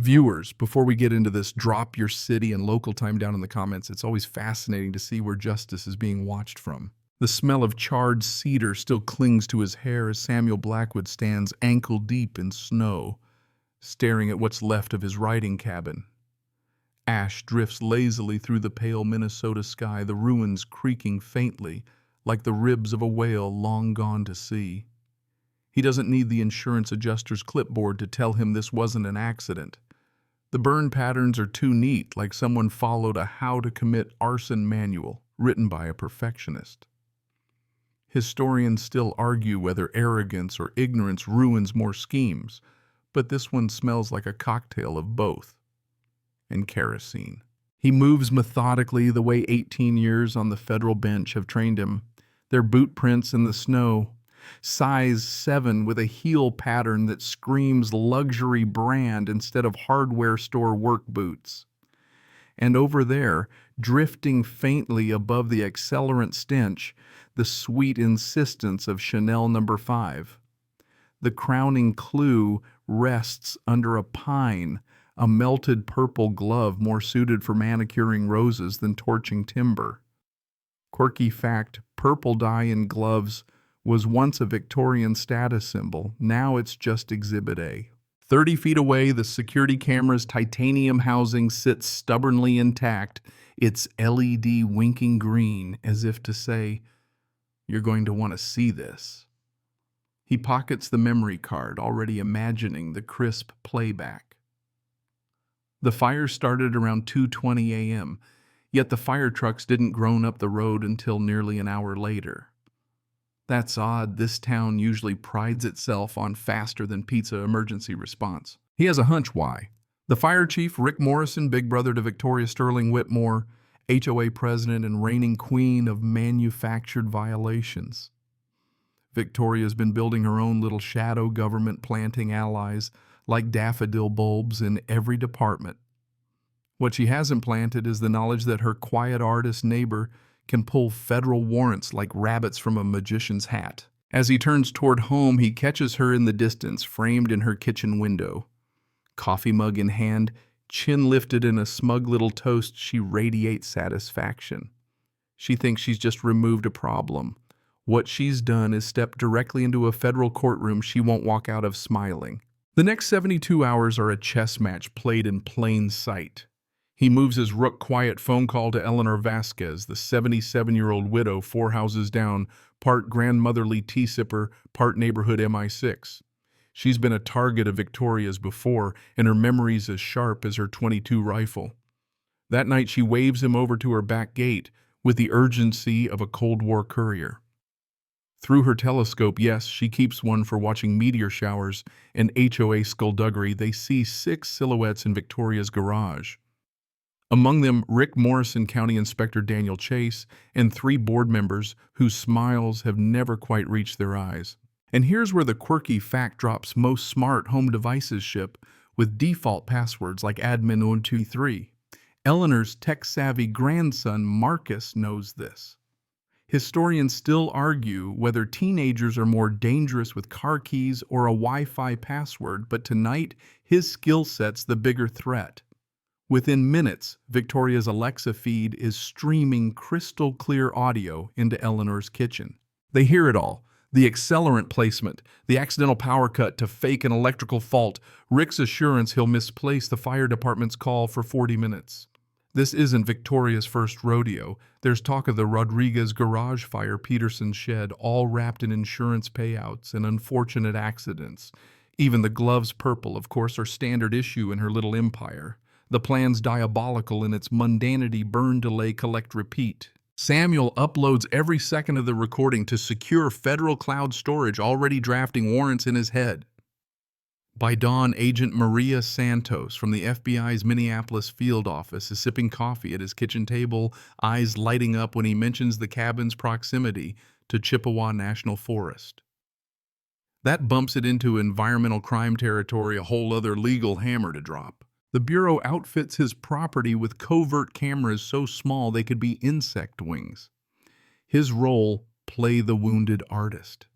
Viewers, before we get into this, drop your city and local time down in the comments. It's always fascinating to see where justice is being watched from. The smell of charred cedar still clings to his hair as Samuel Blackwood stands ankle-deep in snow, staring at what's left of his writing cabin. Ash drifts lazily through the pale Minnesota sky, the ruins creaking faintly, like the ribs of a whale long gone to sea. He doesn't need the insurance adjuster's clipboard to tell him this wasn't an accident. The burn patterns are too neat, like someone followed a how to commit arson manual written by a perfectionist. Historians still argue whether arrogance or ignorance ruins more schemes, but this one smells like a cocktail of both. And kerosene. He moves methodically the way 18 years on the federal bench have trained him, their boot prints in the snow, size 7 with a heel pattern that screams luxury brand instead of hardware store work boots. And over there, drifting faintly above the accelerant stench, the sweet insistence of Chanel No. 5. The crowning clue rests under a pine, a melted purple glove more suited for manicuring roses than torching timber. Quirky fact, purple dye in gloves was once a Victorian status symbol. Now it's just Exhibit A. 30 feet away, the security camera's titanium housing sits stubbornly intact, its LED winking green, as if to say, "You're going to want to see this." He pockets the memory card, already imagining the crisp playback. The fire started around 2:20 a.m., yet the fire trucks didn't groan up the road until nearly an hour later. That's odd. This town usually prides itself on faster-than-pizza emergency response. He has a hunch why. The fire chief, Rick Morrison, big brother to Victoria Sterling Whitmore, HOA president and reigning queen of manufactured violations. Victoria's been building her own little shadow government, planting allies like daffodil bulbs in every department. What she hasn't planted is the knowledge that her quiet artist neighbor can pull federal warrants like rabbits from a magician's hat. As he turns toward home, he catches her in the distance, framed in her kitchen window. Coffee mug in hand, chin lifted in a smug little toast, she radiates satisfaction. She thinks she's just removed a problem. What she's done is step directly into a federal courtroom she won't walk out of smiling. The next 72 hours are a chess match played in plain sight. He moves his rook-quiet phone call to Eleanor Vasquez, the 77-year-old widow 4 houses down, part grandmotherly tea sipper, part neighborhood MI6. She's been a target of Victoria's before, and her memory's as sharp as her .22 rifle. That night she waves him over to her back gate with the urgency of a Cold War courier. Through her telescope, yes, she keeps one for watching meteor showers and HOA skullduggery, they see 6 silhouettes in Victoria's garage. Among them, Rick Morrison County Inspector Daniel Chase and 3 board members whose smiles have never quite reached their eyes. And here's where the quirky fact drops most smart home devices ship with default passwords like admin123. Eleanor's tech-savvy grandson Marcus knows this. Historians still argue whether teenagers are more dangerous with car keys or a Wi-Fi password, but tonight his skill set's the bigger threat. Within minutes, Victoria's Alexa feed is streaming crystal clear audio into Eleanor's kitchen. They hear it all. The accelerant placement, the accidental power cut to fake an electrical fault, Rick's assurance he'll misplace the fire department's call for 40 minutes. This isn't Victoria's first rodeo. There's talk of the Rodriguez garage fire, Peterson's shed, all wrapped in insurance payouts and unfortunate accidents. Even the gloves purple, of course, are standard issue in her little empire. The plan's diabolical in its mundanity, burn, delay, collect, repeat. Samuel uploads every second of the recording to secure federal cloud storage, already drafting warrants in his head. By dawn, Agent Maria Santos from the FBI's Minneapolis field office is sipping coffee at his kitchen table, eyes lighting up when he mentions the cabin's proximity to Chippewa National Forest. That bumps it into environmental crime territory, a whole other legal hammer to drop. The Bureau outfits his property with covert cameras so small they could be insect wings. His role, play the wounded artist.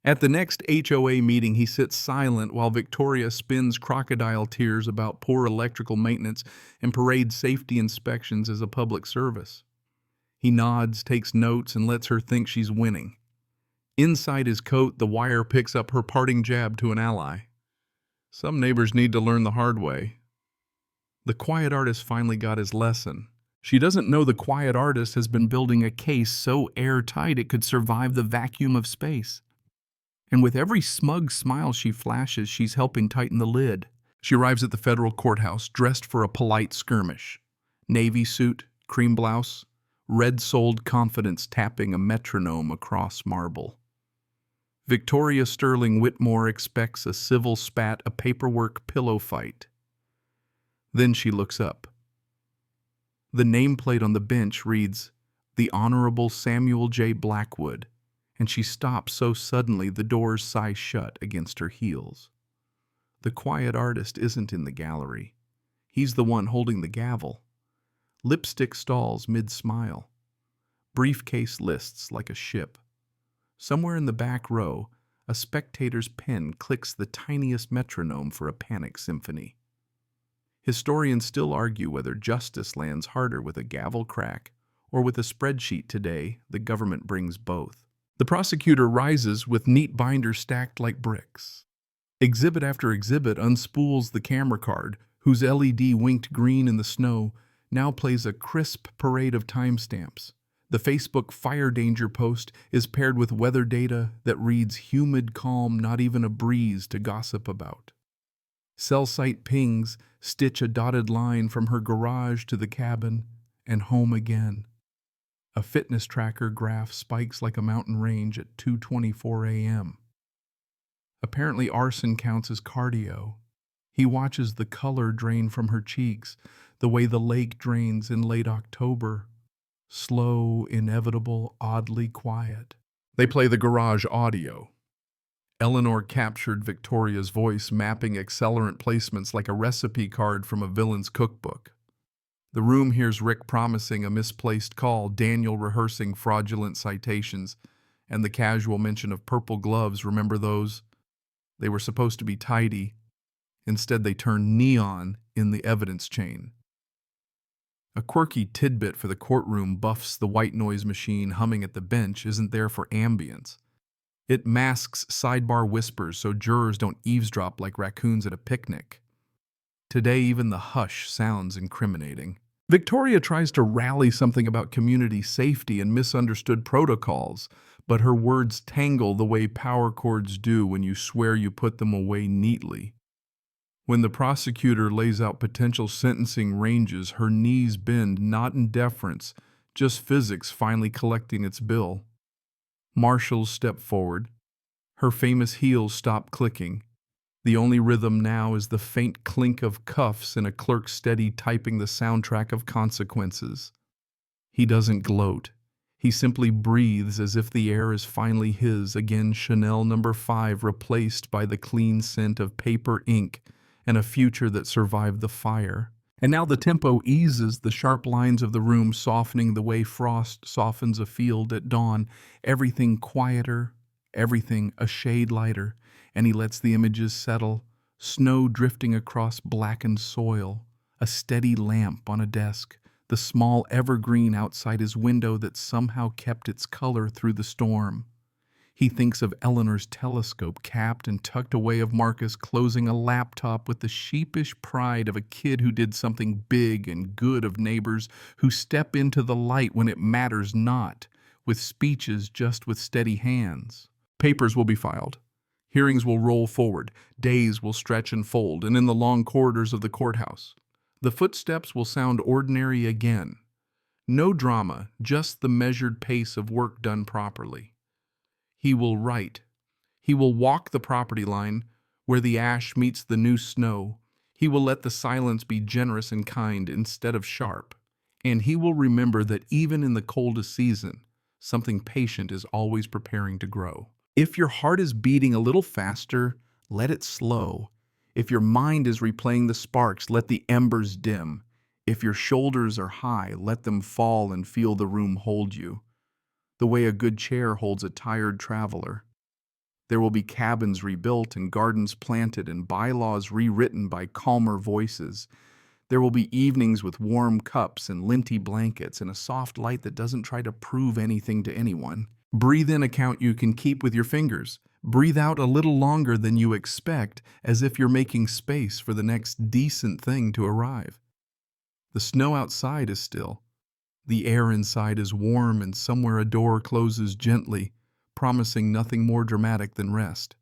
At the next HOA meeting, he sits silent while Victoria spins crocodile tears about poor electrical maintenance and parades safety inspections as a public service. He nods, takes notes, and lets her think she's winning. Inside his coat, the wire picks up her parting jab to an ally. Some neighbors need to learn the hard way. The quiet artist finally got his lesson. She doesn't know the quiet artist has been building a case so airtight it could survive the vacuum of space. And with every smug smile she flashes, she's helping tighten the lid. She arrives at the federal courthouse, dressed for a polite skirmish. Navy suit, cream blouse, red-soled confidence tapping a metronome across marble. Victoria Sterling Whitmore expects a civil spat, a paperwork pillow fight. Then she looks up. The nameplate on the bench reads, "The Honorable Samuel J. Blackwood," and she stops so suddenly the doors sigh shut against her heels. The quiet artist isn't in the gallery. He's the one holding the gavel. Lipstick stalls mid-smile. Briefcase lists like a ship. Somewhere in the back row, a spectator's pen clicks the tiniest metronome for a panic symphony. Historians still argue whether justice lands harder with a gavel crack or with a spreadsheet today. The government brings both. The prosecutor rises with neat binders stacked like bricks. Exhibit after exhibit unspools the camera card, whose LED winked green in the snow now plays a crisp parade of timestamps. The Facebook fire danger post is paired with weather data that reads humid calm, not even a breeze to gossip about. Cell site pings stitch a dotted line from her garage to the cabin and home again. A fitness tracker graph spikes like a mountain range at 2:24 a.m. Apparently arson counts as cardio. He watches the color drain from her cheeks, the way the lake drains in late October. Slow, inevitable, oddly quiet. They play the garage audio. Eleanor captured Victoria's voice, mapping accelerant placements like a recipe card from a villain's cookbook. The room hears Rick promising a misplaced call, Daniel rehearsing fraudulent citations, and the casual mention of purple gloves. Remember those? They were supposed to be tidy. Instead, they turned neon in the evidence chain. A quirky tidbit for the courtroom buffs the white noise machine humming at the bench isn't there for ambience. It masks sidebar whispers so jurors don't eavesdrop like raccoons at a picnic. Today, even the hush sounds incriminating. Victoria tries to rally something about community safety and misunderstood protocols, but her words tangle the way power cords do when you swear you put them away neatly. When the prosecutor lays out potential sentencing ranges, her knees bend, not in deference, just physics finally collecting its bill. Marshals step forward. Her famous heels stop clicking. The only rhythm now is the faint clink of cuffs and a clerk steady typing the soundtrack of consequences. He doesn't gloat. He simply breathes as if the air is finally his. Again, Chanel No. 5 replaced by the clean scent of paper ink and a future that survived the fire. And now the tempo eases, the sharp lines of the room softening the way frost softens a field at dawn. Everything quieter, everything a shade lighter, and he lets the images settle, snow drifting across blackened soil, a steady lamp on a desk, the small evergreen outside his window that somehow kept its color through the storm. He thinks of Eleanor's telescope capped and tucked away, of Marcus closing a laptop with the sheepish pride of a kid who did something big and good, of neighbors who step into the light when it matters not, with speeches just with steady hands. Papers will be filed. Hearings will roll forward. Days will stretch and fold, and in the long corridors of the courthouse, the footsteps will sound ordinary again. No drama, just the measured pace of work done properly. He will write. He will walk the property line where the ash meets the new snow. He will let the silence be generous and kind instead of sharp. And he will remember that even in the coldest season, something patient is always preparing to grow. If your heart is beating a little faster, let it slow. If your mind is replaying the sparks, let the embers dim. If your shoulders are high, let them fall and feel the room hold you, the way a good chair holds a tired traveler. There will be cabins rebuilt and gardens planted and bylaws rewritten by calmer voices. There will be evenings with warm cups and linty blankets and a soft light that doesn't try to prove anything to anyone. Breathe in a count you can keep with your fingers. Breathe out a little longer than you expect, as if you're making space for the next decent thing to arrive. The snow outside is still. The air inside is warm, and somewhere a door closes gently, promising nothing more dramatic than rest.